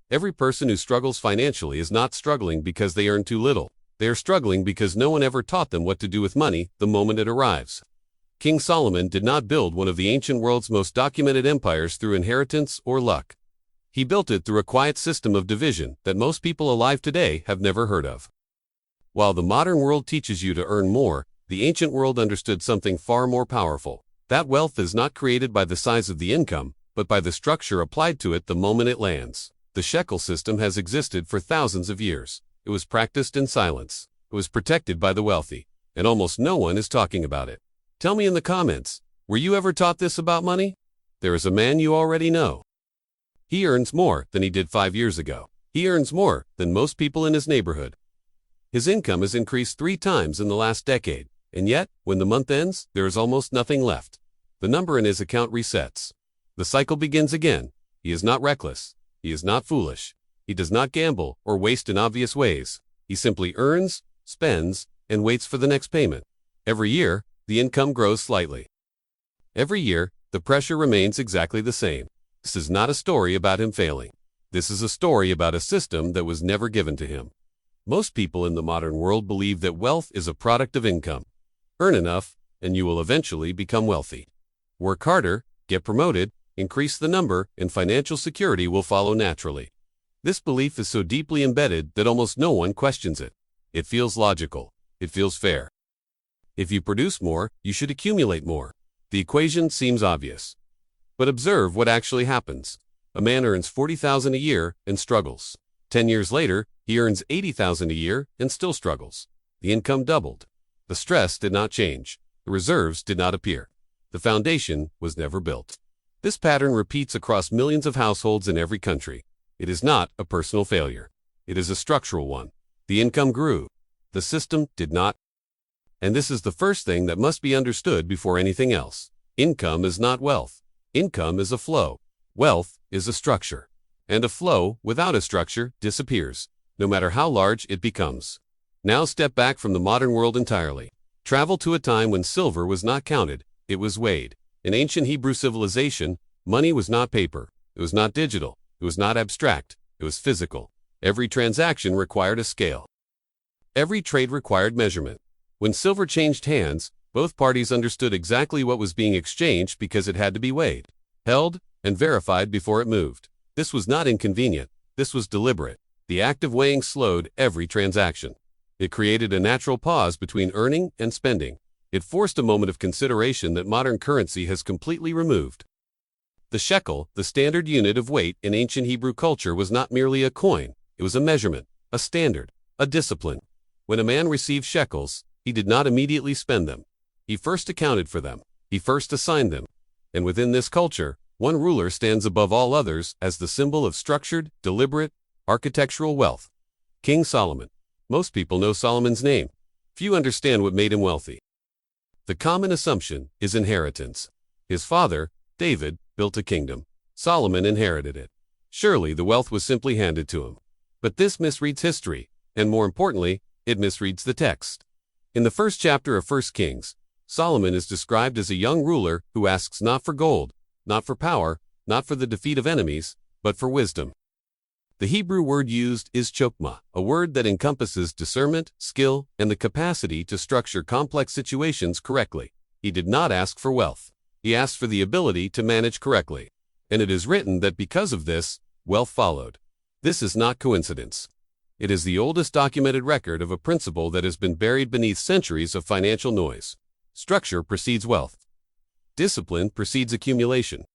Every person who struggles financially is not struggling because they earn too little. They are struggling because no one ever taught them what to do with money the moment it arrives. King Solomon did not build one of the ancient world's most documented empires through inheritance or luck. He built it through a quiet system of division that most people alive today have never heard of. While the modern world teaches you to earn more, the ancient world understood something far more powerful. That wealth is not created by the size of the income, but by the structure applied to it the moment it lands. The Shekel system has existed for thousands of years. It was practiced in silence. It was protected by the wealthy, and almost no one is talking about it. Tell me in the comments, were you ever taught this about money? There is a man you already know. He earns more than he did 5 years ago. He earns more than most people in his neighborhood. His income has increased 3 times in the last decade, and yet, when the month ends, there is almost nothing left. The number in his account resets. The cycle begins again. He is not reckless. He is not foolish. He does not gamble or waste in obvious ways. He simply earns, spends, and waits for the next payment. Every year, the income grows slightly. Every year, the pressure remains exactly the same. This is not a story about him failing. This is a story about a system that was never given to him. Most people in the modern world believe that wealth is a product of income. Earn enough, and you will eventually become wealthy. Work harder, get promoted, increase the number, and financial security will follow naturally. This belief is so deeply embedded that almost no one questions it. It feels logical. It feels fair. If you produce more, you should accumulate more. The equation seems obvious. But observe what actually happens. A man earns $40,000 a year and struggles. 10 years later, he earns $80,000 a year and still struggles. The income doubled. The stress did not change. The reserves did not appear. The foundation was never built. This pattern repeats across millions of households in every country. It is not a personal failure. It is a structural one. The income grew. The system did not. And this is the first thing that must be understood before anything else. Income is not wealth. Income is a flow. Wealth is a structure. And a flow without a structure disappears, no matter how large it becomes. Now step back from the modern world entirely. Travel to a time when silver was not counted, it was weighed. In ancient Hebrew civilization, money was not paper. It was not digital. It was not abstract. It was physical. Every transaction required a scale. Every trade required measurement. When silver changed hands, both parties understood exactly what was being exchanged because it had to be weighed, held, and verified before it moved. This was not inconvenient. This was deliberate. The act of weighing slowed every transaction. It created a natural pause between earning and spending. It forced a moment of consideration that modern currency has completely removed. The shekel, the standard unit of weight in ancient Hebrew culture, was not merely a coin. It was a measurement, a standard, a discipline. When a man received shekels, he did not immediately spend them. He first accounted for them. He first assigned them. And within this culture, one ruler stands above all others as the symbol of structured, deliberate, architectural wealth. King Solomon. Most people know Solomon's name. Few understand what made him wealthy. The common assumption is inheritance. His father, David, built a kingdom. Solomon inherited it. Surely the wealth was simply handed to him. But this misreads history, and more importantly, it misreads the text. In the first chapter of 1 Kings, Solomon is described as a young ruler who asks not for gold, not for power, not for the defeat of enemies, but for wisdom. The Hebrew word used is chokmah, a word that encompasses discernment, skill, and the capacity to structure complex situations correctly. He did not ask for wealth. He asked for the ability to manage correctly. And it is written that because of this, wealth followed. This is not coincidence. It is the oldest documented record of a principle that has been buried beneath centuries of financial noise. Structure precedes wealth. Discipline precedes accumulation.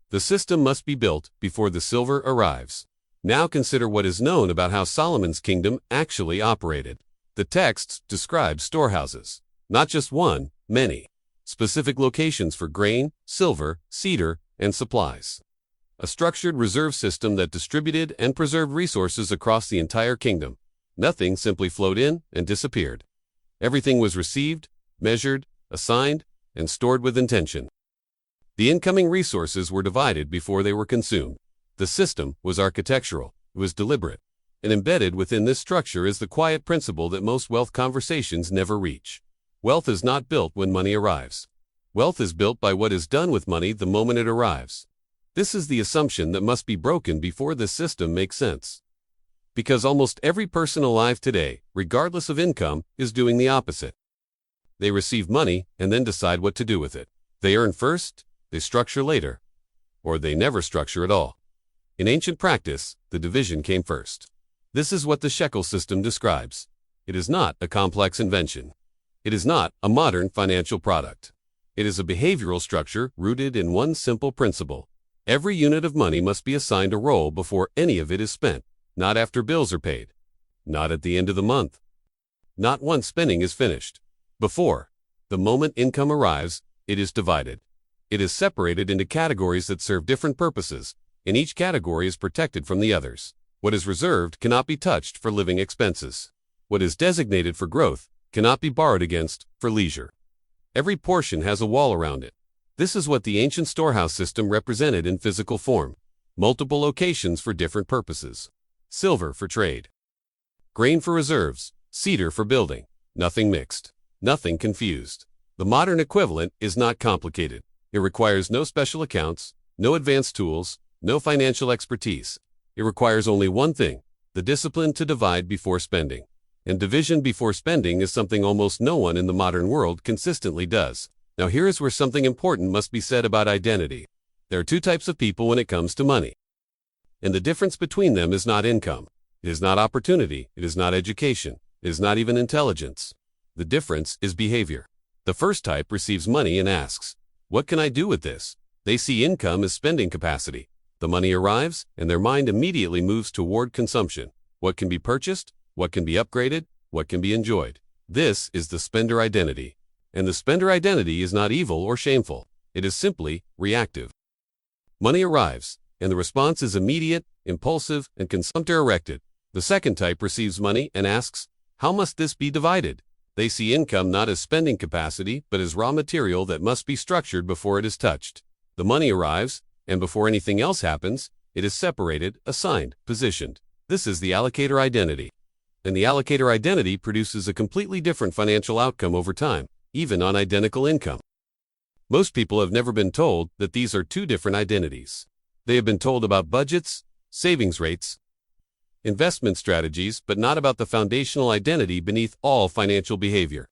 The system must be built before the silver arrives. Now consider what is known about how Solomon's kingdom actually operated. The text describes storehouses. Not just one, many. Specific locations for grain, silver, cedar, and supplies. A structured reserve system that distributed and preserved resources across the entire kingdom. Nothing simply flowed in and disappeared. Everything was received, measured, assigned, and stored with intention. The incoming resources were divided before they were consumed. The system was architectural. It was deliberate. And embedded within this structure is the quiet principle that most wealth conversations never reach. Wealth is not built when money arrives. Wealth is built by what is done with money the moment it arrives. This is the assumption that must be broken before this system makes sense. Because almost every person alive today, regardless of income, is doing the opposite. They receive money and then decide what to do with it. They earn first, they structure later, or they never structure at all. In ancient practice, the division came first. This is what the Shekel system describes. It is not a complex invention. It is not a modern financial product. It is a behavioral structure rooted in one simple principle. Every unit of money must be assigned a role before any of it is spent, not after bills are paid, not at the end of the month, not once spending is finished. Before, the moment income arrives, it is divided. It is separated into categories that serve different purposes, and each category is protected from the others. What is reserved cannot be touched for living expenses. What is designated for growth cannot be borrowed against for leisure. Every portion has a wall around it. This is what the ancient storehouse system represented in physical form. Multiple locations for different purposes. Silver for trade. Grain for reserves. Cedar for building. Nothing mixed. Nothing confused. The modern equivalent is not complicated. It requires no special accounts, no advanced tools, no financial expertise. It requires only one thing, the discipline to divide before spending. And division before spending is something almost no one in the modern world consistently does. Now here is where something important must be said about identity. There are two types of people when it comes to money. And the difference between them is not income. It is not opportunity. It is not education. It is not even intelligence. The difference is behavior. The first type receives money and asks, "What can I do with this?" They see income as spending capacity. The money arrives, and their mind immediately moves toward consumption. What can be purchased? What can be upgraded? What can be enjoyed? This is the spender identity. And the spender identity is not evil or shameful. It is simply reactive. Money arrives, and the response is immediate, impulsive, and consumptor erected. The second type receives money and asks, "How must this be divided?" They see income not as spending capacity, but as raw material that must be structured before it is touched. The money arrives, and before anything else happens, it is separated, assigned, positioned. This is the allocator identity. And the allocator identity produces a completely different financial outcome over time, even on identical income. Most people have never been told that these are two different identities. They have been told about budgets, savings rates, investment strategies, but not about the foundational identity beneath all financial behavior.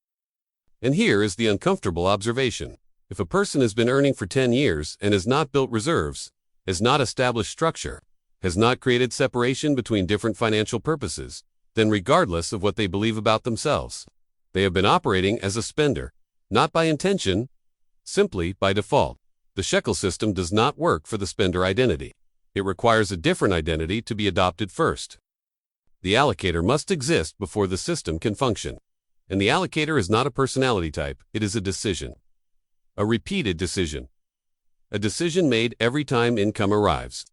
And here is the uncomfortable observation. If a person has been earning for 10 years and has not built reserves, has not established structure, has not created separation between different financial purposes, then regardless of what they believe about themselves, they have been operating as a spender, not by intention, simply by default. The Shekel system does not work for the spender identity. It requires a different identity to be adopted first. The allocator must exist before the system can function. And the allocator is not a personality type, it is a decision. A repeated decision. A decision made every time income arrives.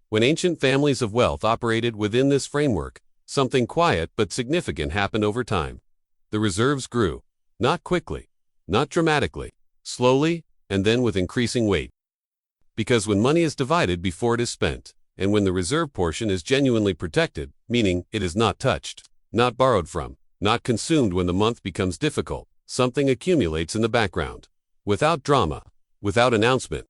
When ancient families of wealth operated within this framework, something quiet but significant happened over time. The reserves grew, not quickly, not dramatically, slowly, and then with increasing weight. Because when money is divided before it is spent, and when the reserve portion is genuinely protected, meaning it is not touched, not borrowed from, not consumed when the month becomes difficult, something accumulates in the background, without drama, without announcement.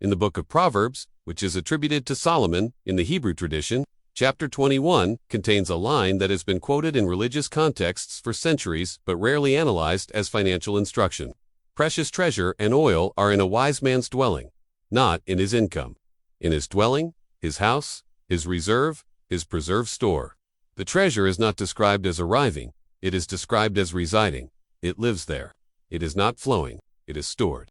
In the book of Proverbs, which is attributed to Solomon in the Hebrew tradition, chapter 21 contains a line that has been quoted in religious contexts for centuries but rarely analyzed as financial instruction. Precious treasure and oil are in a wise man's dwelling, not in his income. In his dwelling, his house, his reserve, his preserved store. The treasure is not described as arriving, it is described as residing. It lives there. It is not flowing, it is stored.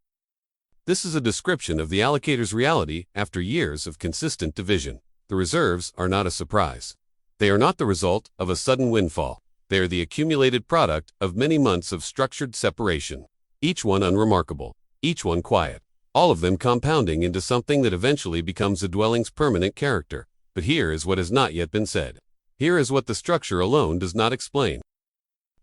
This is a description of the allocator's reality after years of consistent division. The reserves are not a surprise. They are not the result of a sudden windfall. They are the accumulated product of many months of structured separation. Each one unremarkable, each one quiet, all of them compounding into something that eventually becomes a dwelling's permanent character. But here is what has not yet been said. Here is what the structure alone does not explain.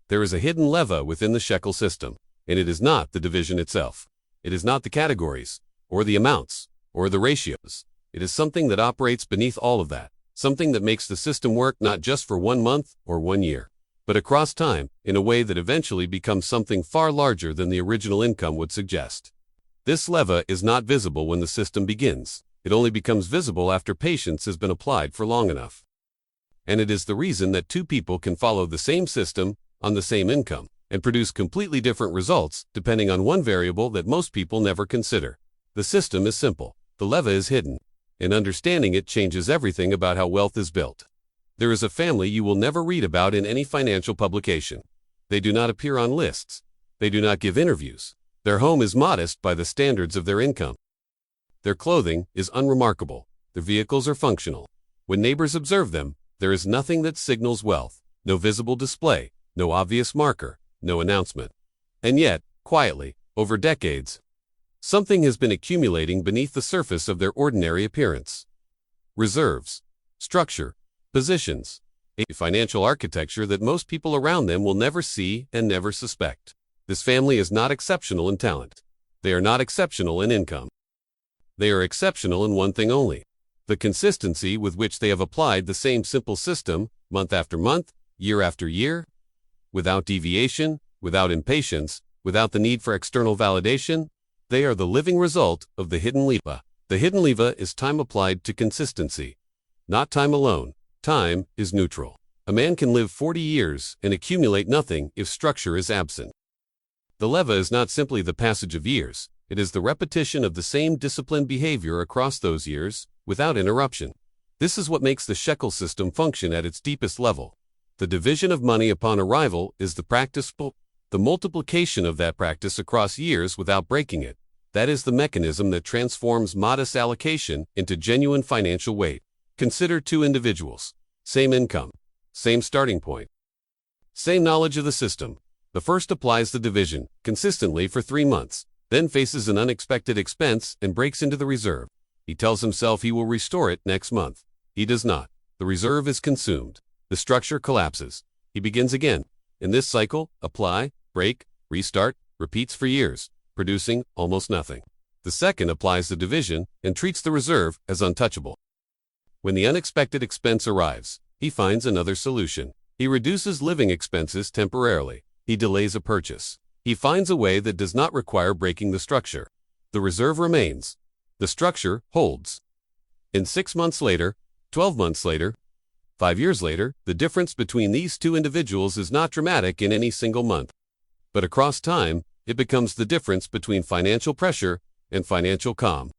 There is a hidden leva within the Shekel system, and it is not the division itself. It is not the categories, or the amounts, or the ratios. It is something that operates beneath all of that, something that makes the system work not just for 1 month or 1 year, but across time, in a way that eventually becomes something far larger than the original income would suggest. This leva is not visible when the system begins. It only becomes visible after patience has been applied for long enough. And it is the reason that two people can follow the same system on the same income and produce completely different results depending on one variable that most people never consider. The system is simple. The leva is hidden, and understanding it changes everything about how wealth is built. There is a family you will never read about in any financial publication. They do not appear on lists. They do not give interviews. Their home is modest by the standards of their income. Their clothing is unremarkable. Their vehicles are functional. When neighbors observe them, there is nothing that signals wealth, no visible display, no obvious marker, no announcement. And yet, quietly, over decades, something has been accumulating beneath the surface of their ordinary appearance. Reserves, structure, positions, a financial architecture that most people around them will never see and never suspect. This family is not exceptional in talent. They are not exceptional in income. They are exceptional in one thing only: the consistency with which they have applied the same simple system, month after month, year after year, without deviation, without impatience, without the need for external validation. They are the living result of the hidden leva. The hidden leva is time applied to consistency. Not time alone. Time is neutral. A man can live 40 years and accumulate nothing if structure is absent. The leva is not simply the passage of years. It is the repetition of the same disciplined behavior across those years, without interruption. This is what makes the Shekel system function at its deepest level. The division of money upon arrival is the practice, the multiplication of that practice across years without breaking it. That is the mechanism that transforms modest allocation into genuine financial weight. Consider two individuals. Same income. Same starting point. Same knowledge of the system. The first applies the division consistently for 3 months, then faces an unexpected expense and breaks into the reserve. He tells himself he will restore it next month. He does not. The reserve is consumed. The structure collapses. He begins again. In this cycle, apply, break, restart, repeats for years, producing almost nothing. The second applies the division and treats the reserve as untouchable. When the unexpected expense arrives, he finds another solution. He reduces living expenses temporarily. He delays a purchase. He finds a way that does not require breaking the structure. The reserve remains. The structure holds. And 6 months later, 12 months later, 5 years later, the difference between these two individuals is not dramatic in any single month. But across time, it becomes the difference between financial pressure and financial calm.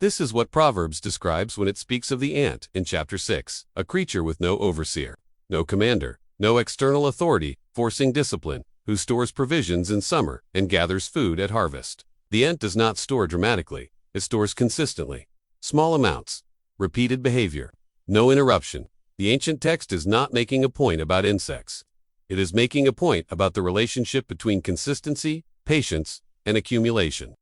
This is what Proverbs describes when it speaks of the ant in chapter 6, a creature with no overseer, no commander, no external authority, forcing discipline, who stores provisions in summer and gathers food at harvest. The ant does not store dramatically, it stores consistently. Small amounts, repeated behavior, no interruption. The ancient text is not making a point about insects. It is making a point about the relationship between consistency, patience, and accumulation.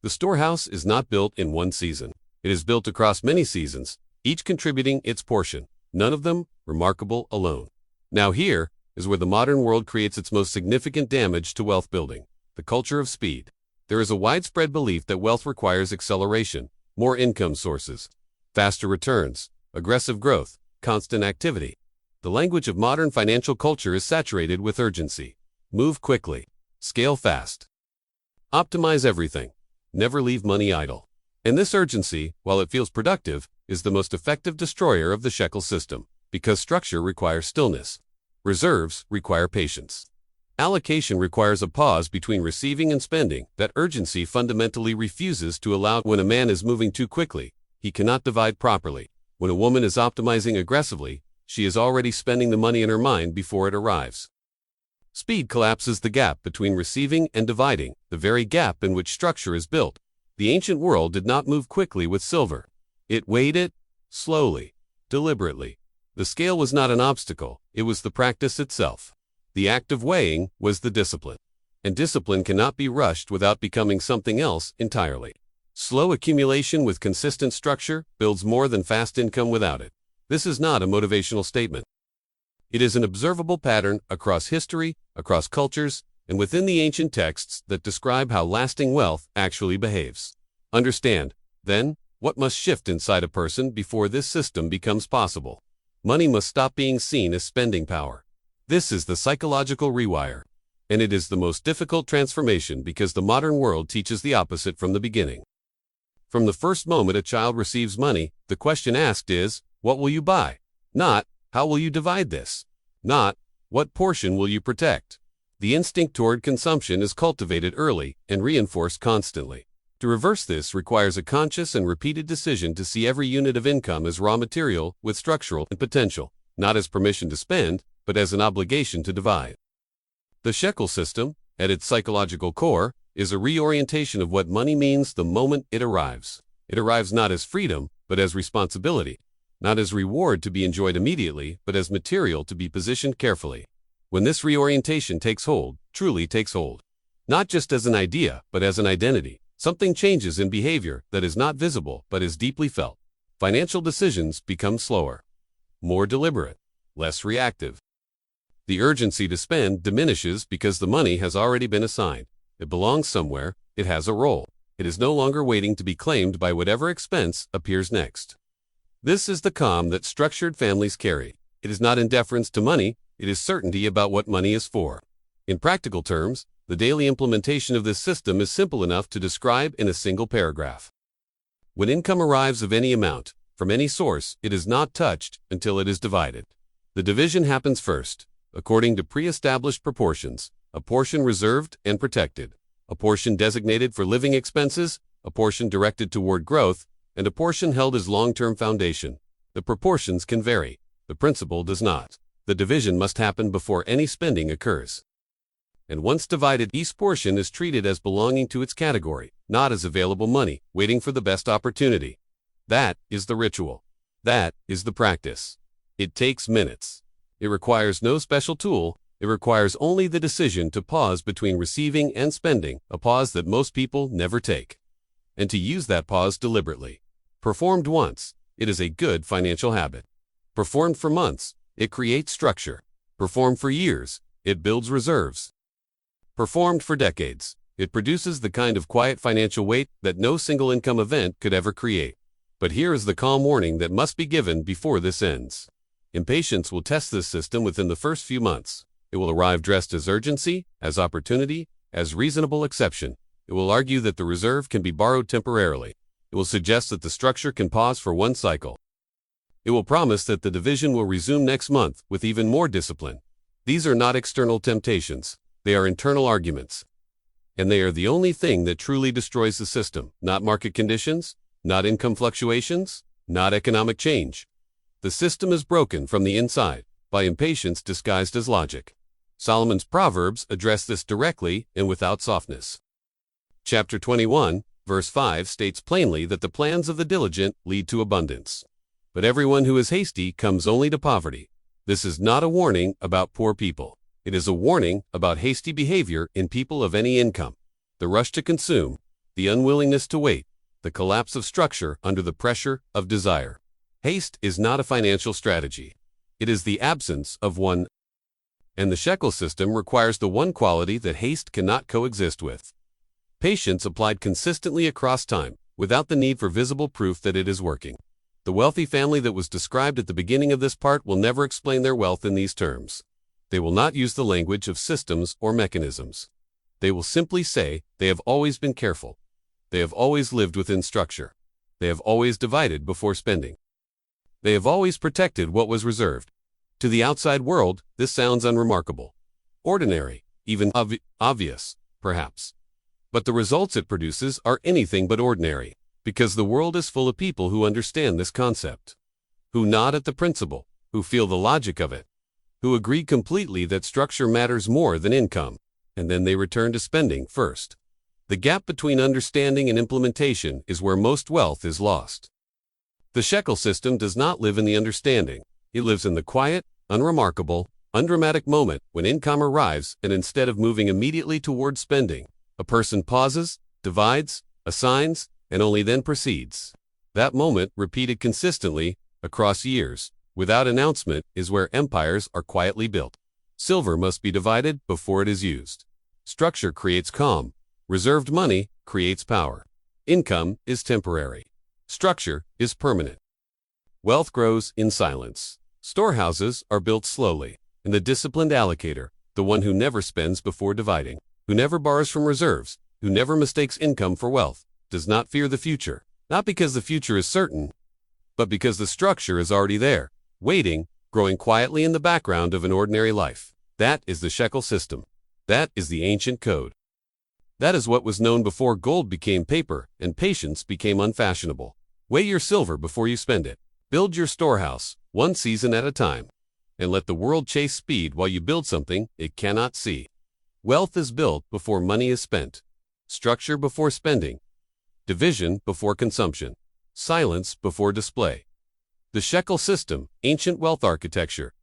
The storehouse is not built in one season. It is built across many seasons, each contributing its portion, none of them remarkable alone. Now here is where the modern world creates its most significant damage to wealth building: the culture of speed. There is a widespread belief that wealth requires acceleration, more income sources, faster returns, aggressive growth, constant activity. The language of modern financial culture is saturated with urgency. Move quickly. Scale fast. Optimize everything. Never leave money idle. And this urgency, while it feels productive, is the most effective destroyer of the Shekel system, because structure requires stillness. Reserves require patience. Allocation requires a pause between receiving and spending that urgency fundamentally refuses to allow. When a man is moving too quickly, he cannot divide properly. When a woman is optimizing aggressively, she is already spending the money in her mind before it arrives. Speed collapses the gap between receiving and dividing, the very gap in which structure is built. The ancient world did not move quickly with silver. It weighed it, slowly, deliberately. The scale was not an obstacle, it was the practice itself. The act of weighing was the discipline. And discipline cannot be rushed without becoming something else entirely. Slow accumulation with consistent structure builds more than fast income without it. This is not a motivational statement. It is an observable pattern across history, across cultures, and within the ancient texts that describe how lasting wealth actually behaves. Understand, then, what must shift inside a person before this system becomes possible. Money must stop being seen as spending power. This is the psychological rewire. And it is the most difficult transformation because the modern world teaches the opposite from the beginning. From the first moment a child receives money, the question asked is, what will you buy? Not, how will you divide this? Not, what portion will you protect? The instinct toward consumption is cultivated early and reinforced constantly. To reverse this requires a conscious and repeated decision to see every unit of income as raw material with structural and potential, not as permission to spend, but as an obligation to divide. The Shekel system, at its psychological core, is a reorientation of what money means the moment it arrives. It arrives not as freedom, but as responsibility, not as reward to be enjoyed immediately, but as material to be positioned carefully. When this reorientation takes hold, truly takes hold, not just as an idea, but as an identity, something changes in behavior that is not visible but is deeply felt. Financial decisions become slower, more deliberate, less reactive. The urgency to spend diminishes because the money has already been assigned. It belongs somewhere, it has a role. It is no longer waiting to be claimed by whatever expense appears next. This is the calm that structured families carry. It is not indifference to money, it is certainty about what money is for. In practical terms, the daily implementation of this system is simple enough to describe in a single paragraph. When income arrives of any amount, from any source, it is not touched until it is divided. The division happens first, according to pre-established proportions, a portion reserved and protected, a portion designated for living expenses, a portion directed toward growth, and a portion held as long-term foundation. The proportions can vary. The principle does not. The division must happen before any spending occurs. And once divided, each portion is treated as belonging to its category, not as available money, waiting for the best opportunity. That is the ritual. That is the practice. It takes minutes. It requires no special tool. It requires only the decision to pause between receiving and spending, a pause that most people never take. And to use that pause deliberately. Performed once, it is a good financial habit. Performed for months, it creates structure. Performed for years, it builds reserves. Performed for decades, it produces the kind of quiet financial weight that no single income event could ever create. But here is the calm warning that must be given before this ends. Impatience will test this system within the first few months. It will arrive dressed as urgency, as opportunity, as reasonable exception. It will argue that the reserve can be borrowed temporarily. It will suggest that the structure can pause for one cycle. It will promise that the division will resume next month with even more discipline. These are not external temptations. They are internal arguments. And they are the only thing that truly destroys the system, not market conditions, not income fluctuations, not economic change. The system is broken from the inside, by impatience disguised as logic. Solomon's Proverbs address this directly and without softness. Chapter 21, verse 5 states plainly that the plans of the diligent lead to abundance. But everyone who is hasty comes only to poverty. This is not a warning about poor people. It is a warning about hasty behavior in people of any income. The rush to consume, the unwillingness to wait, the collapse of structure under the pressure of desire. Haste is not a financial strategy. It is the absence of one. And the Shekel system requires the one quality that haste cannot coexist with. Patience applied consistently across time, without the need for visible proof that it is working. The wealthy family that was described at the beginning of this part will never explain their wealth in these terms. They will not use the language of systems or mechanisms. They will simply say, they have always been careful. They have always lived within structure. They have always divided before spending. They have always protected what was reserved. To the outside world, this sounds unremarkable. Ordinary, even obvious, perhaps. But the results it produces are anything but ordinary, because the world is full of people who understand this concept, who nod at the principle, who feel the logic of it, who agree completely that structure matters more than income, and then they return to spending first. The gap between understanding and implementation is where most wealth is lost. The Shekel system does not live in the understanding. It lives in the quiet, unremarkable, undramatic moment when income arrives, and instead of moving immediately toward spending, a person pauses, divides, assigns, and only then proceeds. That moment, repeated consistently, across years, without announcement, is where empires are quietly built. Silver must be divided before it is used. Structure creates calm. Reserved money creates power. Income is temporary. Structure is permanent. Wealth grows in silence. Storehouses are built slowly, and the disciplined allocator, the one who never spends before dividing, who never borrows from reserves, who never mistakes income for wealth, does not fear the future. Not because the future is certain, but because the structure is already there, waiting, growing quietly in the background of an ordinary life. That is the Shekel system. That is the ancient code. That is what was known before gold became paper and patience became unfashionable. Weigh your silver before you spend it. Build your storehouse, one season at a time. And let the world chase speed while you build something it cannot see. Wealth is built before money is spent. Structure before spending. Division before consumption. Silence before display. The Shekel system, ancient wealth architecture,